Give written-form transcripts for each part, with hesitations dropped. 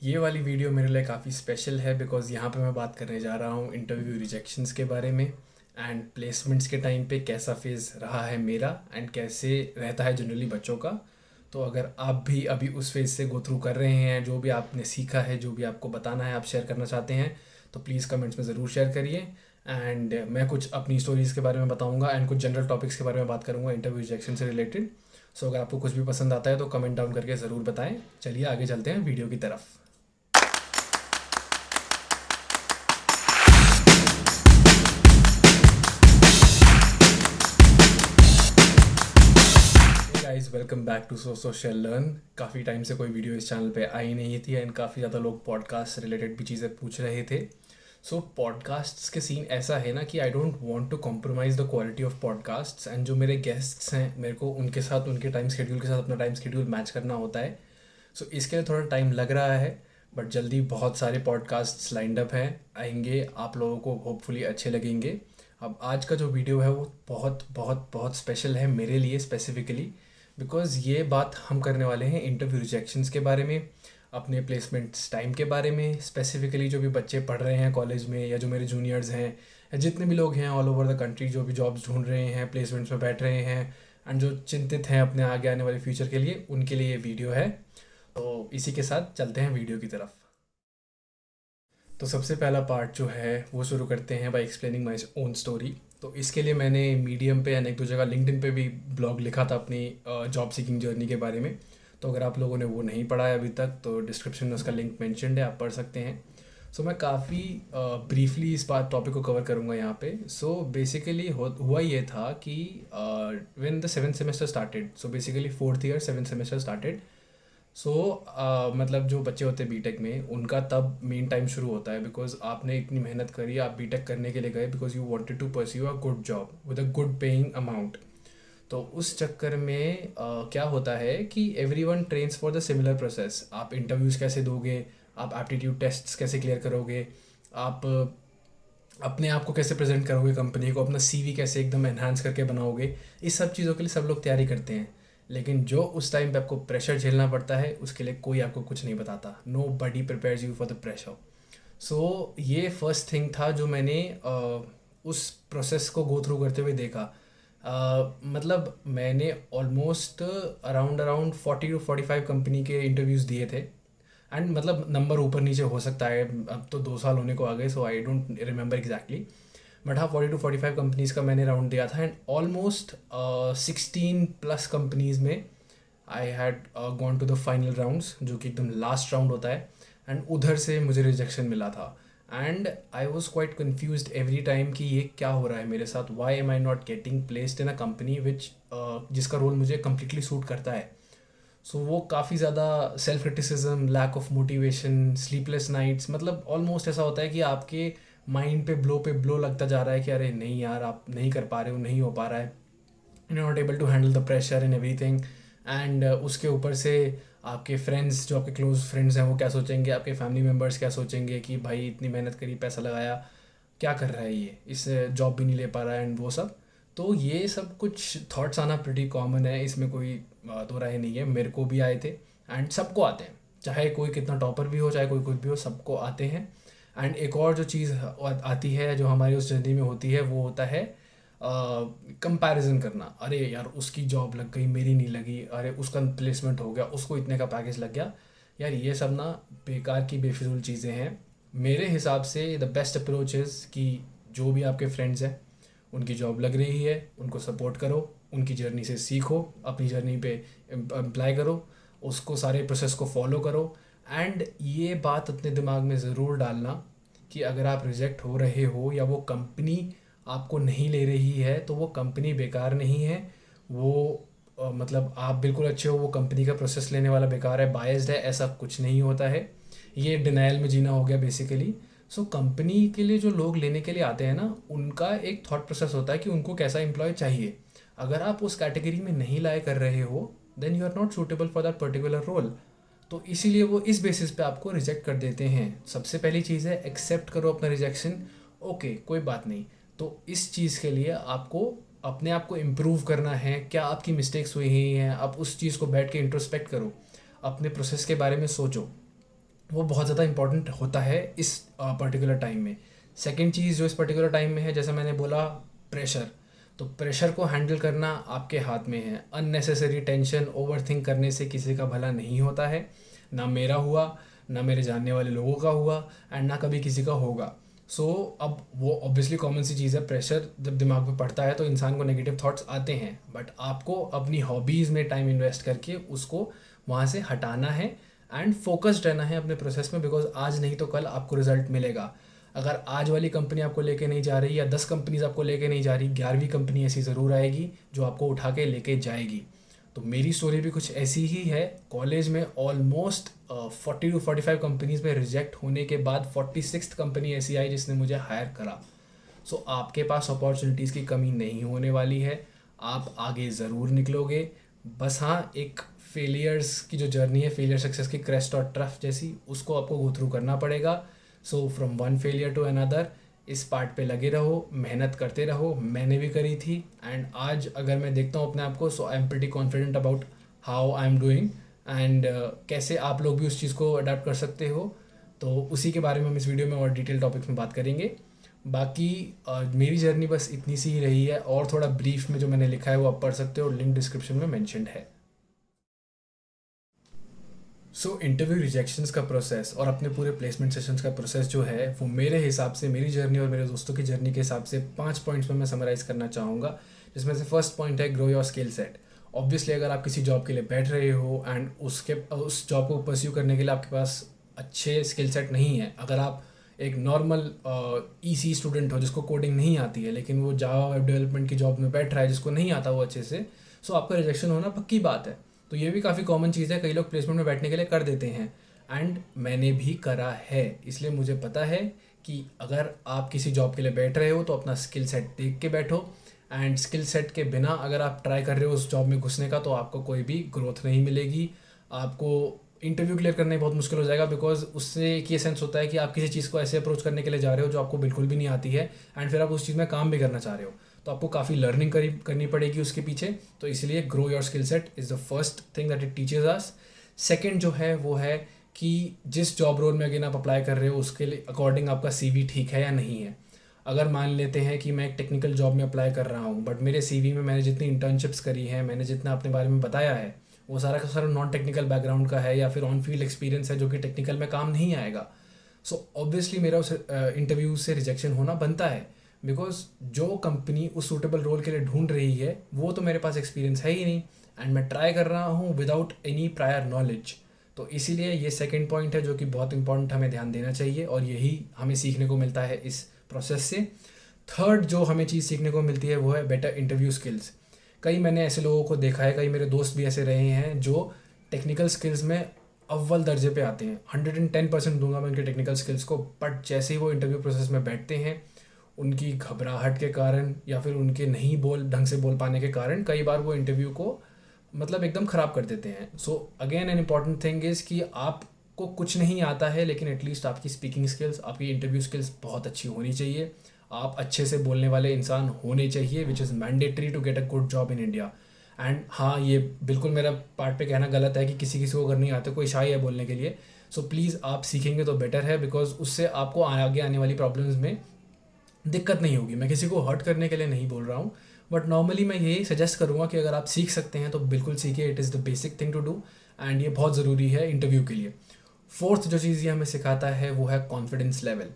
ये वाली वीडियो मेरे लिए काफ़ी स्पेशल है बिकॉज़ यहाँ पे मैं बात करने जा रहा हूँ इंटरव्यू रिजेक्शंस के बारे में एंड प्लेसमेंट्स के टाइम पे कैसा फेज़ रहा है मेरा एंड कैसे रहता है जनरली बच्चों का। तो अगर आप भी अभी उस फेज़ से गो थ्रू कर रहे हैं, जो भी आपने सीखा है, जो भी आपको बताना है, आप शेयर करना चाहते हैं, तो प्लीज़ कमेंट्स में ज़रूर शेयर करिए। एंड मैं कुछ अपनी स्टोरीज़ के बारे में बताऊँगा एंड कुछ जनरल टॉपिक्स के बारे में बात करूँगा इंटरव्यू रिजेक्शन से रिलेटेड। सो अगर आपको कुछ भी पसंद आता है तो कमेंट डाउन करके ज़रूर बताएं। चलिए आगे चलते हैं वीडियो की तरफ। Guys, welcome back to so social learn. काफ़ी टाइम से कोई वीडियो इस चैनल पे आई नहीं थी एंड काफ़ी ज़्यादा लोग पॉडकास्ट से रिलेटेड भी चीज़ें पूछ रहे थे। सो पॉडकास्ट्स के सीन ऐसा है ना कि I don't want to compromise the quality of podcasts and जो मेरे गेस्ट्स हैं मेरे को उनके साथ उनके टाइम शेड्यूल के साथ अपना टाइम शेड्यूल मैच करना होता है। सो इसके लिए थोड़ा टाइम लग रहा है, बट जल्दी बहुत सारे पॉडकास्ट्स लाइंड अप हैं, आएंगे, आप लोगों को होपफुली अच्छे लगेंगे। अब आज का जो वीडियो है वो बहुत बहुत बहुत स्पेशल है मेरे लिए स्पेसिफिकली, बिकॉज़ ये बात हम करने वाले हैं इंटरव्यू रिजेक्शंस के बारे में, अपने प्लेसमेंट्स टाइम के बारे में, स्पेसिफिकली जो भी बच्चे पढ़ रहे हैं कॉलेज में या जो मेरे जूनियर्स हैं या जितने भी लोग हैं ऑल ओवर द कंट्री जो भी जॉब्स ढूंढ रहे हैं, प्लेसमेंट्स में बैठ रहे हैं एंड जो चिंतित हैं अपने आगे आने वाले फ्यूचर के लिए, उनके लिए ये वीडियो है। तो इसी के साथ चलते हैं वीडियो की तरफ। तो सबसे पहला पार्ट जो है वो शुरू करते हैं by explaining my own story. तो इसके लिए मैंने मीडियम पे एंड एक दो जगह लिंक्डइन पे भी ब्लॉग लिखा था अपनी जॉब सीकिंग जर्नी के बारे में। तो अगर आप लोगों ने वो नहीं पढ़ा है अभी तक तो डिस्क्रिप्शन में उसका लिंक मेंशन्ड है, आप पढ़ सकते हैं। सो मैं काफ़ी ब्रीफली इस बात टॉपिक को कवर करूँगा यहाँ पे। सो बेसिकली हुआ ये था कि when the seventh semester started, so basically fourth year seventh semester started. So मतलब जो बच्चे होते हैं बीटेक में उनका तब मेन टाइम शुरू होता है, बिकॉज आपने इतनी मेहनत करी, आप बीटेक करने के लिए गए because you wanted to pursue a good job with a good paying amount. तो उस चक्कर में क्या होता है कि every one trains for the similar process. आप इंटरव्यूज़ कैसे दोगे, आप एप्टीट्यूड टेस्ट्स कैसे क्लियर करोगे, आप अपने आप को कैसे प्रेजेंट करोगे कंपनी को, अपना सीवी कैसे एकदम एनहांस करके बनाओगे, इस सब चीज़ों के लिए सब लोग तैयारी करते हैं। लेकिन जो उस टाइम पे आपको प्रेशर झेलना पड़ता है उसके लिए कोई आपको कुछ नहीं बताता। Nobody prepares you for the pressure. So ये फर्स्ट थिंग था जो मैंने उस प्रोसेस को गो थ्रू करते हुए देखा। मतलब मैंने almost around around 40 to 45 company के इंटरव्यूज़ दिए थे एंड मतलब नंबर ऊपर नीचे हो सकता है, अब तो 2 साल होने को आ गए, so I don't remember exactly. But हाँ, 40 to 45 कंपनीज़ का मैंने राउंड दिया था एंड ऑलमोस्ट 16+ कंपनीज़ में I had gone to the final rounds, जो कि एकदम लास्ट राउंड होता है, एंड उधर से मुझे रिजेक्शन मिला था। And I was quite confuse every time कि ये क्या हो रहा है मेरे साथ, why am I not getting placed in a company which जिसका रोल मुझे कम्प्लीटली सूट करता है। सो वो काफ़ी ज़्यादा self criticism, lack of motivation, sleepless nights, मतलब ऑलमोस्ट ऐसा होता है कि आपके माइंड पे ब्लो लगता जा रहा है कि अरे नहीं यार, आप नहीं कर पा रहे हो, नहीं हो पा रहा है, you not able to handle the pressure and everything. And उसके ऊपर से आपके फ्रेंड्स, जो आपके क्लोज फ्रेंड्स हैं, वो क्या सोचेंगे, आपके फैमिली मेम्बर्स क्या सोचेंगे कि भाई इतनी मेहनत करी, पैसा लगाया, क्या कर रहा है ये, इससे जॉब भी नहीं ले पा रहा है एंड वो सब। तो ये सब कुछ थॉट्स आना प्रिटी कॉमन है, इसमें कोई दो राय नहीं है, मेरे को भी आए थे एंड सबको आते हैं, चाहे कोई कितना टॉपर भी हो, चाहे कोई कुछ भी हो, सबको आते हैं। एंड एक और जो चीज़ आती है जो हमारी उस जर्नी में होती है वो होता है कंपैरिजन करना। अरे यार उसकी जॉब लग गई, मेरी नहीं लगी, अरे उसका प्लेसमेंट हो गया, उसको इतने का पैकेज लग गया। यार ये सब ना बेकार की बेफिजूल चीज़ें हैं। मेरे हिसाब से द बेस्ट अप्रोच इज़ कि जो भी आपके फ्रेंड्स हैं उनकी जॉब लग रही है, उनको सपोर्ट करो, उनकी जर्नी से सीखो, अपनी जर्नी पे अप्लाई करो, उसको सारे प्रोसेस को फॉलो करो। एंड ये बात अपने दिमाग में ज़रूर डालना कि अगर आप रिजेक्ट हो रहे हो या वो कंपनी आपको नहीं ले रही है तो वो कंपनी बेकार नहीं है। वो मतलब आप बिल्कुल अच्छे हो, वो कंपनी का प्रोसेस लेने वाला बेकार है, बायस्ड है, ऐसा कुछ नहीं होता है। ये डिनायल में जीना हो गया बेसिकली। सो कंपनी के लिए जो लोग लेने के लिए आते हैं ना, उनका एक थॉट प्रोसेस होता है कि उनको कैसा एम्प्लॉय चाहिए। अगर आप उस कैटेगरी में नहीं लाए कर रहे हो then you are not suitable for that particular role. तो इसीलिए वो इस बेसिस पे आपको रिजेक्ट कर देते हैं। सबसे पहली चीज़ है एक्सेप्ट करो अपना रिजेक्शन। ओके, कोई बात नहीं। तो इस चीज़ के लिए आपको अपने आप को इम्प्रूव करना है, क्या आपकी मिस्टेक्स हुई हैं, आप उस चीज़ को बैठ के इंट्रोस्पेक्ट करो, अपने प्रोसेस के बारे में सोचो। वो बहुत ज़्यादा इंपॉर्टेंट होता है इस पर्टिकुलर टाइम में। सेकंड चीज़ जो इस पर्टिकुलर टाइम में है, जैसे मैंने बोला, प्रेशर। तो प्रेशर को हैंडल करना आपके हाथ में है। अननेसेसरी टेंशन, ओवरथिंक करने से किसी का भला नहीं होता है। ना मेरा हुआ, ना मेरे जानने वाले लोगों का हुआ, एंड ना कभी किसी का होगा। सो अब वो ऑब्वियसली कॉमन सी चीज़ है, प्रेशर जब दिमाग में पड़ता है तो इंसान को नेगेटिव थॉट्स आते हैं, बट आपको अपनी हॉबीज़ में टाइम इन्वेस्ट करके उसको वहाँ से हटाना है एंड फोकस्ड रहना है अपने प्रोसेस में, बिकॉज आज नहीं तो कल आपको रिजल्ट मिलेगा। अगर आज वाली कंपनी आपको लेके नहीं जा रही या 10 कंपनीज आपको लेके नहीं जा रही, 11वीं कंपनी ऐसी ज़रूर आएगी जो आपको उठा के लेके जाएगी। तो मेरी स्टोरी भी कुछ ऐसी ही है। कॉलेज में ऑलमोस्ट 40 to 45 कंपनीज में रिजेक्ट होने के बाद 46th कंपनी ऐसी आई जिसने मुझे हायर करा। सो आपके पास अपॉर्चुनिटीज़ की कमी नहीं होने वाली है, आप आगे ज़रूर निकलोगे। बस हाँ, एक फेलियर्स की जो जर्नी है, फेलियर सक्सेस की क्रेस्ट और ट्रफ जैसी, उसको आपको गो थ्रू करना पड़ेगा। So from one failure to another, इस पार्ट पे लगे रहो, मेहनत करते रहो। मैंने भी करी थी, एंड आज अगर मैं देखता हूँ अपने आप को, so I am pretty confident about how I am doing, and कैसे आप लोग भी उस चीज़ को अडेप्ट कर सकते हो। तो उसी के बारे में हम इस वीडियो में और डिटेल टॉपिक्स में बात करेंगे। बाकी मेरी जर्नी बस इतनी सी ही रही है, और थोड़ा ब्रीफ में जो मैंने लिखा है वो आप पढ़ सकते हो, लिंक डिस्क्रिप्शन में मैंशनड है। सो इंटरव्यू रिजेक्शंस का प्रोसेस और अपने पूरे प्लेसमेंट सेशंस का प्रोसेस जो है, वो मेरे हिसाब से, मेरी जर्नी और मेरे दोस्तों की जर्नी के हिसाब से 5 पॉइंट्स में मैं समराइज़ करना चाहूँगा। जिसमें से फर्स्ट पॉइंट है grow your skill set. Obviously अगर आप किसी जॉब के लिए बैठ रहे हो एंड उस जॉब को परस्यू करने के लिए आपके पास अच्छे स्किल सेट नहीं है, अगर आप एक नॉर्मल ईसी स्टूडेंट हो जिसको कोडिंग नहीं आती है, लेकिन वो जावा वेब डेवलपमेंट की जॉब में बैठ रहा है जिसको नहीं आता वो अच्छे से, सो आपका रिजेक्शन होना पक्की बात है। तो ये भी काफ़ी कॉमन चीज़ है, कई लोग प्लेसमेंट में बैठने के लिए कर देते हैं, एंड मैंने भी करा है। इसलिए मुझे पता है कि अगर आप किसी जॉब के लिए बैठ रहे हो तो अपना स्किल सेट देख के बैठो, एंड स्किल सेट के बिना अगर आप ट्राई कर रहे हो उस जॉब में घुसने का, तो आपको कोई भी ग्रोथ नहीं मिलेगी। आपको इंटरव्यू क्लियर करने में बहुत मुश्किल हो जाएगा, बिकॉज उससे एक ये सेंस होता है कि आप किसी चीज़ को ऐसे अप्रोच करने के लिए जा रहे हो जो आपको बिल्कुल भी नहीं आती है, एंड फिर आप उस चीज़ में काम भी करना चाह रहे हो, तो आपको काफ़ी लर्निंग करनी पड़ेगी उसके पीछे। तो इसलिए grow your skill set is the first thing that it teaches us. Second जो है वो है कि जिस जॉब रोल में अगेन आप अप्लाई कर रहे हो उसके लिए अकॉर्डिंग आपका सीवी ठीक है या नहीं है। अगर मान लेते हैं कि मैं एक टेक्निकल जॉब में अप्लाई कर रहा हूँ, बट मेरे सीवी में मैंने जितनी इंटर्नशिप्स करी हैं, मैंने जितना अपने बारे में बताया है, वो सारा का सारा नॉन टेक्निकल बैकग्राउंड का है या फिर ऑन फील्ड एक्सपीरियंस है जो कि टेक्निकल में काम नहीं आएगा। सो ऑब्वियसली मेरा उस इंटरव्यू से रिजेक्शन होना बनता है, बिकॉज जो कंपनी उस सूटेबल रोल के लिए ढूंढ रही है वो तो मेरे पास एक्सपीरियंस है ही नहीं, एंड मैं ट्राई कर रहा हूँ विदाउट एनी प्रायर नॉलेज। तो इसीलिए ये सेकंड पॉइंट है जो कि बहुत इंपॉर्टेंट हमें ध्यान देना चाहिए, और यही हमें सीखने को मिलता है इस प्रोसेस से। थर्ड जो हमें चीज़ सीखने को मिलती है वो है बेटर इंटरव्यू स्किल्स। कई मैंने ऐसे लोगों को देखा है, कई मेरे दोस्त भी ऐसे रहे हैं जो टेक्निकल स्किल्स में अव्वल दर्जे पे आते हैं, 110% दूंगा मैं उनके टेक्निकल स्किल्स को, बट जैसे ही वो इंटरव्यू प्रोसेस में बैठते हैं, उनकी घबराहट के कारण या फिर उनके नहीं ढंग से बोल पाने के कारण कई बार वो इंटरव्यू को मतलब एकदम ख़राब कर देते हैं। So again an important thing is कि आपको कुछ नहीं आता है, लेकिन एटलीस्ट आपकी स्पीकिंग स्किल्स, आपकी इंटरव्यू स्किल्स बहुत अच्छी होनी चाहिए। आप अच्छे से बोलने वाले इंसान होने चाहिए, which is mandatory to get a good job in India. And हाँ, ये बिल्कुल मेरा पार्ट पे कहना गलत है कि किसी किसी को अगर नहीं आते, कोई शाई है बोलने के लिए, सो प्लीज़ आप सीखेंगे तो बेटर है, बिकॉज उससे आपको आगे आने वाली प्रॉब्लम्स में दिक्कत नहीं होगी। मैं किसी को हर्ट करने के लिए नहीं बोल रहा हूँ, बट नॉर्मली मैं यही सजेस्ट करूँगा कि अगर आप सीख सकते हैं तो बिल्कुल सीखिए। It is the basic thing to do, and ये बहुत ज़रूरी है इंटरव्यू के लिए। फोर्थ जो चीज़ ये हमें सिखाता है वो है कॉन्फिडेंस लेवल।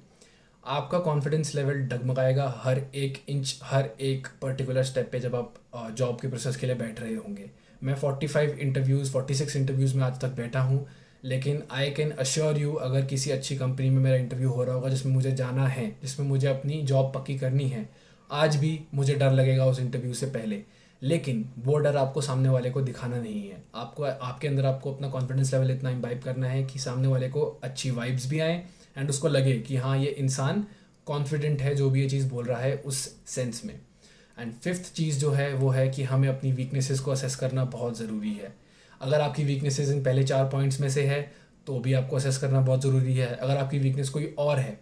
आपका कॉन्फिडेंस लेवल डगमगाएगा हर एक इंच, हर एक पर्टिकुलर स्टेप पे जब आप जॉब के प्रोसेस के लिए बैठ रहे होंगे। मैं 46 इंटरव्यूज़ में आज तक बैठा हूँ, लेकिन आई कैन अश्योर यू, अगर किसी अच्छी कंपनी में मेरा इंटरव्यू हो रहा होगा जिसमें मुझे जाना है, जिसमें मुझे अपनी जॉब पक्की करनी है, आज भी मुझे डर लगेगा उस इंटरव्यू से पहले। लेकिन वो डर आपको सामने वाले को दिखाना नहीं है। आपको आपके अंदर आपको अपना कॉन्फिडेंस लेवल इतना इम्बाइब करना है कि सामने वाले को अच्छी वाइब्स भी आएँ, एंड उसको लगे कि हाँ, ये इंसान कॉन्फिडेंट है जो भी ये चीज़ बोल रहा है उस सेंस में। एंड फिफ्थ चीज़ जो है वो है कि हमें अपनी वीकनेसेस को असेस करना बहुत ज़रूरी है। अगर आपकी वीकनेसेस इन पहले 4 पॉइंट्स में से है तो भी आपको असेस करना बहुत ज़रूरी है। अगर आपकी वीकनेस कोई और है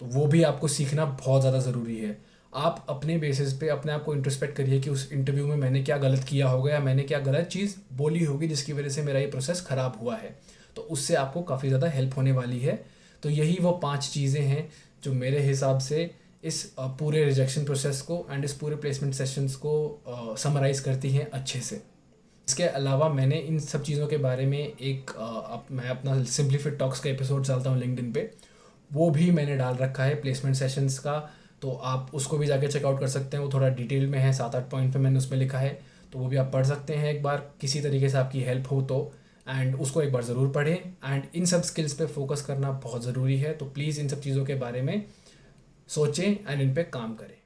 तो वो भी आपको सीखना बहुत ज़्यादा ज़रूरी है। आप अपने बेसिस पे अपने आप को इंट्रोस्पेक्ट करिए कि उस इंटरव्यू में मैंने क्या गलत किया होगा या मैंने क्या गलत चीज़ बोली होगी जिसकी वजह से मेरा ये प्रोसेस ख़राब हुआ है। तो उससे आपको काफ़ी ज़्यादा हेल्प होने वाली है। तो यही वो 5 चीज़ें हैं जो मेरे हिसाब से इस पूरे रिजेक्शन प्रोसेस को एंड इस पूरे प्लेसमेंट सेशंस को समराइज़ करती हैं अच्छे से। इसके अलावा मैंने इन सब चीज़ों के बारे में मैं अपना सिंप्लीफाइड टॉक्स का एपिसोड डालता हूँ लिंक्डइन पे, वो भी मैंने डाल रखा है प्लेसमेंट सेशंस का, तो आप उसको भी जाके चेकआउट कर सकते हैं। वो थोड़ा डिटेल में है, 7-8 पॉइंट पे मैंने उसमें लिखा है, तो वो भी आप पढ़ सकते हैं एक बार, किसी तरीके से आपकी हेल्प हो तो। एंड उसको एक बार ज़रूर पढ़ें एंड इन सब स्किल्स पे फोकस करना बहुत ज़रूरी है। तो प्लीज़ इन सब चीज़ों के बारे में सोचें एंड इन पे काम करें।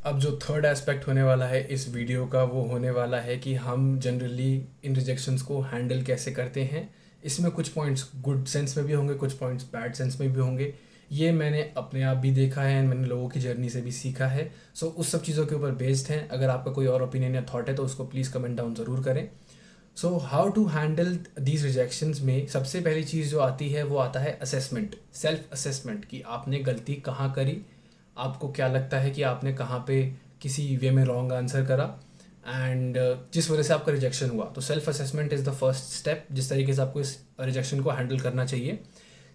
अब जो थर्ड एस्पेक्ट होने वाला है इस वीडियो का, वो होने वाला है कि हम जनरली इन रिजेक्शंस को हैंडल कैसे करते हैं। इसमें कुछ पॉइंट्स गुड सेंस में भी होंगे, कुछ पॉइंट्स बैड सेंस में भी होंगे। ये मैंने अपने आप भी देखा है, मैंने लोगों की जर्नी से भी सीखा है। सो उस सब चीज़ों के ऊपर बेस्ड हैं। अगर आपका कोई और ओपिनियन या थॉट है तो उसको प्लीज़ कमेंट डाउन ज़रूर करें। So how to handle these rejections में सबसे पहली चीज़ जो आती है वो आता है असेसमेंट, सेल्फ असेसमेंट, कि आपने गलती कहाँ करी, आपको क्या लगता है कि आपने कहाँ पे किसी वे में रॉन्ग आंसर करा एंड जिस वजह से आपका रिजेक्शन हुआ। तो self assessment is the first step जिस तरीके से आपको इस रिजेक्शन को हैंडल करना चाहिए।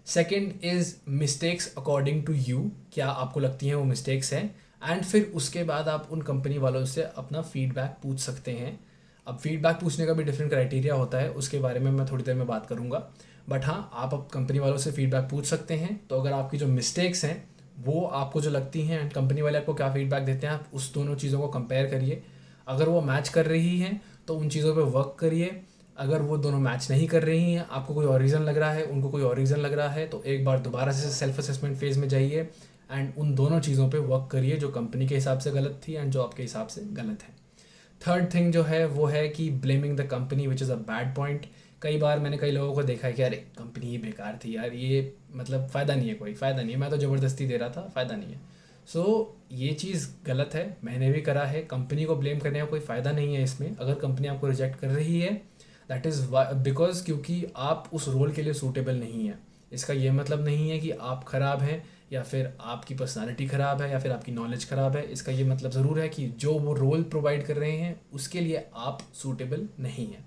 Second is mistakes according to you, क्या आपको लगती हैं वो मिस्टेक्स हैं। एंड फिर उसके बाद आप उन कंपनी वालों से अपना फीडबैक पूछ सकते हैं। अब फीडबैक पूछने का भी डिफरेंट क्राइटेरिया होता है, उसके बारे में मैं थोड़ी देर में बात करूँगा। बट हाँ, आप अब कंपनी वालों से फीडबैक पूछ सकते हैं। तो अगर आपकी जो मिस्टेक्स हैं वो आपको जो लगती हैं एंड कंपनी वाले आपको क्या फीडबैक देते हैं, आप उस दोनों चीज़ों को कंपेयर करिए। अगर वो मैच कर रही हैं तो उन चीज़ों पे वर्क करिए। अगर वो दोनों मैच नहीं कर रही हैं, आपको कोई और रीज़न लग रहा है, उनको कोई और रीज़न लग रहा है, तो एक बार दोबारा से सेल्फ असेसमेंट फेज़ में जाइए एंड उन दोनों चीज़ों पे वर्क करिए जो कंपनी के हिसाब से गलत थी एंड जो आपके हिसाब से गलत है। थर्ड थिंग जो है वो है कि blaming the company, which is a bad point. कई बार मैंने कई लोगों को देखा है कि अरे कंपनी ही बेकार थी यार, ये मतलब फ़ायदा नहीं है, कोई फ़ायदा नहीं है, मैं तो ज़बरदस्ती दे रहा था, फ़ायदा नहीं है। सो ये चीज़ गलत है, मैंने भी करा है। कंपनी को ब्लेम करने का कोई फ़ायदा नहीं है इसमें। अगर कंपनी आपको रिजेक्ट कर रही है दैट इज़ बिकॉज क्योंकि आप उस रोल के लिए सूटेबल नहीं है। इसका ये मतलब नहीं है कि आप ख़राब हैं या फिर आपकी पर्सनालिटी ख़राब है या फिर आपकी नॉलेज ख़राब है। इसका ये मतलब ज़रूर है कि जो वो रोल प्रोवाइड कर रहे हैं उसके लिए आप सूटेबल नहीं हैं।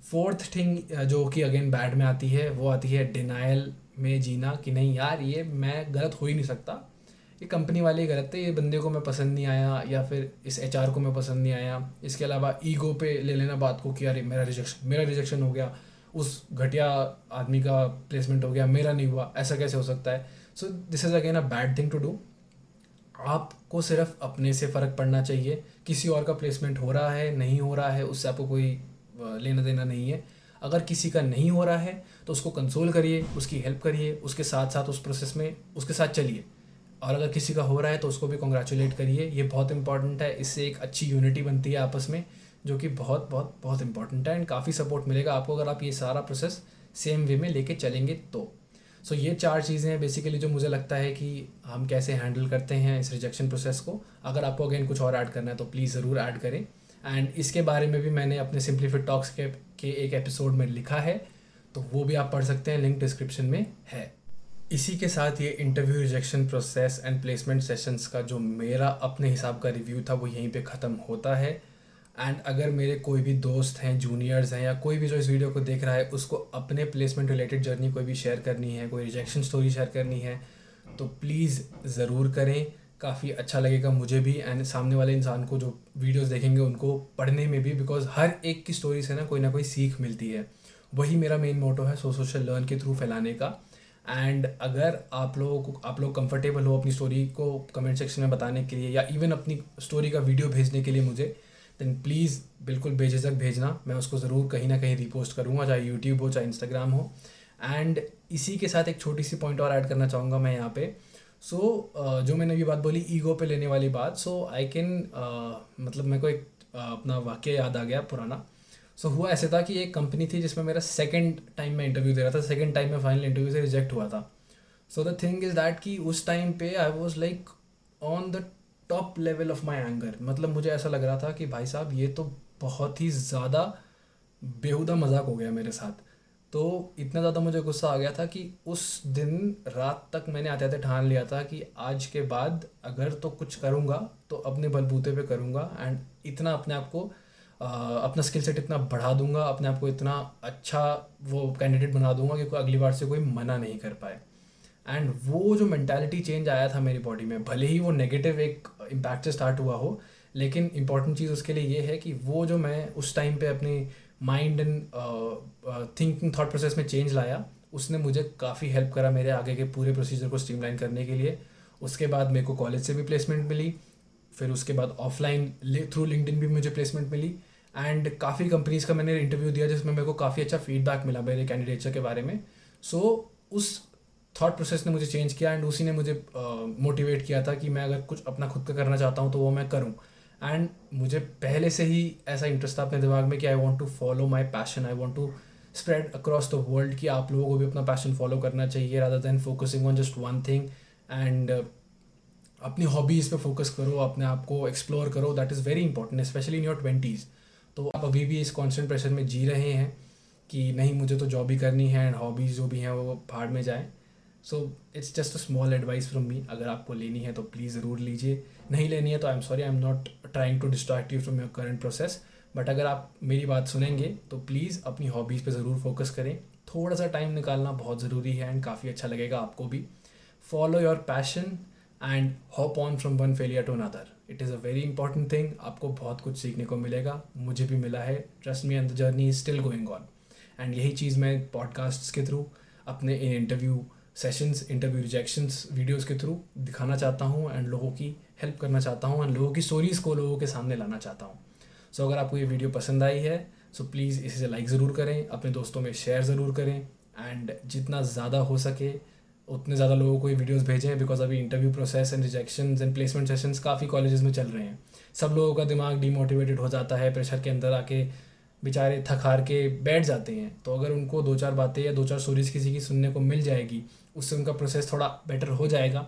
फोर्थ थिंग जो कि अगेन बैड में आती है वो आती है डिनायल में जीना, कि नहीं यार ये मैं गलत हो ही नहीं सकता, ये कंपनी वाले ही गलत थे, ये बंदे को मैं पसंद नहीं आया या फिर इस एचआर को मैं पसंद नहीं आया। इसके अलावा ईगो पे ले लेना बात को कि अरे मेरा रिजेक्शन हो गया, उस घटिया आदमी का प्लेसमेंट हो गया, मेरा नहीं हुआ, ऐसा कैसे हो सकता है। So this is again a bad thing to do. आपको सिर्फ अपने से फ़र्क पड़ना चाहिए। किसी और का प्लेसमेंट हो रहा है नहीं हो रहा है उससे आपको कोई लेना देना नहीं है। अगर किसी का नहीं हो रहा है तो उसको कंसोल करिए, उसकी हेल्प करिए, उसके साथ साथ उस प्रोसेस में उसके साथ चलिए। और अगर किसी का हो रहा है तो उसको भी कॉन्ग्रेचुलेट करिए, ये बहुत इंपॉर्टेंट है। इससे एक अच्छी यूनिटी बनती है आपस में, जो कि बहुत बहुत बहुत इंपॉर्टेंट है एंड काफ़ी सपोर्ट मिलेगा आपको अगर आप ये सारा प्रोसेस सेम वे में लेके चलेंगे तो। सो ये 4 चीज़ें हैं बेसिकली जो मुझे लगता है कि हम कैसे हैंडल करते हैं इस रिजेक्शन प्रोसेस को। अगर आपको अगेन कुछ और ऐड करना है तो प्लीज़ ज़रूर ऐड करें। एंड इसके बारे में भी मैंने अपने सिंप्लीफाइड टॉक्स के एक एपिसोड में लिखा है, तो वो भी आप पढ़ सकते हैं, लिंक डिस्क्रिप्शन में है। इसी के साथ ये interview rejection process and placement sessions का जो मेरा अपने हिसाब का रिव्यू था वो यहीं पे ख़त्म होता है। एंड अगर मेरे कोई भी दोस्त हैं, जूनियर्स हैं या कोई भी जो इस वीडियो को देख रहा है उसको अपने प्लेसमेंट रिलेटेड जर्नी कोई भी शेयर करनी है, कोई रिजेक्शन स्टोरी शेयर करनी है, तो प्लीज़ ज़रूर करें। काफ़ी अच्छा लगेगा मुझे भी एंड सामने वाले इंसान को जो वीडियोस देखेंगे उनको पढ़ने में भी, बिकॉज हर एक की स्टोरी से ना कोई सीख मिलती है। वही मेरा मेन मोटो है सोशल लर्न के थ्रू फैलाने का। एंड अगर आप लोग कंफर्टेबल हो अपनी स्टोरी को कमेंट सेक्शन में बताने के लिए या इवन अपनी स्टोरी का वीडियो भेजने के लिए मुझे, देन प्लीज़ बिल्कुल बेझिझक भेजना, मैं उसको ज़रूर कहीं ना कहीं रिपोस्ट करूँगा, चाहे यूट्यूब हो चाहे इंस्टाग्राम हो। एंड इसी के साथ एक छोटी सी पॉइंट और ऐड करना चाहूँगा मैं यहाँ पे। जो मैंने अभी बात बोली ईगो पे लेने वाली बात, आई कैन मतलब मेरे को एक अपना वाक्य याद आ गया पुराना। हुआ ऐसे था कि एक कंपनी थी जिसमें मेरा सेकंड टाइम में इंटरव्यू दे रहा था, सेकंड टाइम में फाइनल इंटरव्यू से रिजेक्ट हुआ था। द थिंग इज़ दैट कि उस टाइम पे I was like on the top level of my anger. मतलब मुझे ऐसा लग रहा था कि भाई साहब ये तो बहुत ही ज़्यादा बेहुदा मजाक हो गया मेरे साथ। तो इतना ज़्यादा मुझे गुस्सा आ गया था कि उस दिन रात तक मैंने आते आते ठान लिया था कि आज के बाद अगर तो कुछ करूँगा तो अपने बलबूते पे करूँगा एंड इतना अपने आप को अपना स्किल सेट इतना बढ़ा दूंगा, अपने आप को इतना अच्छा वो कैंडिडेट बना दूंगा कि कोई अगली बार से कोई मना नहीं कर पाए। एंड वो जो मेंटालिटी चेंज आया था मेरी बॉडी में, भले ही वो नेगेटिव एक इम्पैक्ट से स्टार्ट हुआ हो, लेकिन इंपॉर्टेंट चीज़ उसके लिए ये है कि वो जो मैं उस टाइम पे अपनी mind and thinking thought process में चेंज लाया, उसने मुझे काफ़ी हेल्प करा मेरे आगे के पूरे प्रोसीजर को स्ट्रीमलाइन करने के लिए। उसके बाद मेरे को कॉलेज से भी प्लेसमेंट मिली, फिर उसके बाद ऑफलाइन थ्रू लिंक्डइन भी मुझे प्लेसमेंट मिली, एंड काफ़ी कंपनीज़ का मैंने इंटरव्यू दिया जिसमें मेरे को काफ़ी अच्छा फीडबैक मिला मेरे कैंडिडेचर के बारे में। सो उस थॉट प्रोसेस ने मुझे चेंज किया, एंड उसी ने मुझे मोटिवेट किया था कि मैं अगर कुछ अपना खुद का करना चाहता हूँ तो वो मैं करूँ। एंड मुझे पहले से ही ऐसा इंटरेस्ट था अपने दिमाग में कि I want to follow my passion, I want to spread across the world, कि आप लोगों को भी अपना पैशन फॉलो करना चाहिए rather than focusing on just one thing. And अपनी हॉबीज़ पे फोकस करो, अपने आप को एक्सप्लोर करो, that is very important specially in your 20s। तो आप अभी भी इस कॉन्स्टेंट प्रेशर में जी रहे हैं कि नहीं मुझे तो जॉब ही करनी है एंड हॉबीज़ जो भी हैं वो भाड़ में जाए। So it's just a small advice from me, अगर आपको लेनी है तो प्लीज़ ज़रूर लीजिए, नहीं लेनी है तो I am sorry, I am not trying to distract you from your current process. But अगर आप मेरी बात सुनेंगे तो प्लीज़ अपनी हॉबीज़ पे ज़रूर फोकस करें, थोड़ा सा टाइम निकालना बहुत ज़रूरी है एंड काफ़ी अच्छा लगेगा आपको भी। Follow your passion and hop on from one failure to another, it is a very important thing. आपको बहुत कुछ सीखने को मिलेगा, मुझे भी मिला है, trust me, and the journey is still going on. And यही चीज़ मैं पॉडकास्ट्स के थ्रू, अपने in interview sessions, interview rejections videos के थ्रू दिखाना चाहता हूँ एंड लोगों की हेल्प करना चाहता हूँ एंड लोगों की स्टोरीज़ को लोगों के सामने लाना चाहता हूँ। सो अगर आपको ये वीडियो पसंद आई है सो प्लीज़ इसे लाइक ज़रूर करें, अपने दोस्तों में शेयर ज़रूर करें, एंड जितना ज़्यादा हो सके उतने ज़्यादा लोगों को ये वीडियोस भेजें, बिकॉज अभी interview process and rejections and placement sessions काफ़ी कॉलेजेस में चल रहे हैं। सब लोगों का दिमाग डीमोटिवेटेड हो जाता है, प्रेशर के अंदर आके बेचारे थक हार के बैठ जाते हैं। तो अगर उनको 2-4 बातें या 2-4 स्टोरीज़ किसी की सुनने को मिल जाएगी, उससे उनका प्रोसेस थोड़ा बेटर हो जाएगा,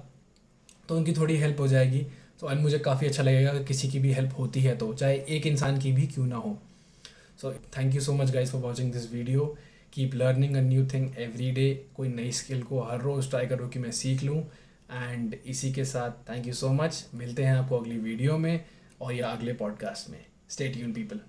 तो उनकी थोड़ी हेल्प हो जाएगी। तो एंड मुझे काफ़ी अच्छा लगेगा कि किसी की भी हेल्प होती है, तो चाहे एक इंसान की भी क्यों ना हो। So thank you so much guys for watching this video. Keep learning a new thing every day, कोई नई स्किल को हर रोज़ ट्राई करो कि मैं सीख लूँ। एंड इसी के साथ थैंक यू सो मच, मिलते हैं आपको अगली वीडियो में और या अगले पॉडकास्ट में। Stay tuned people.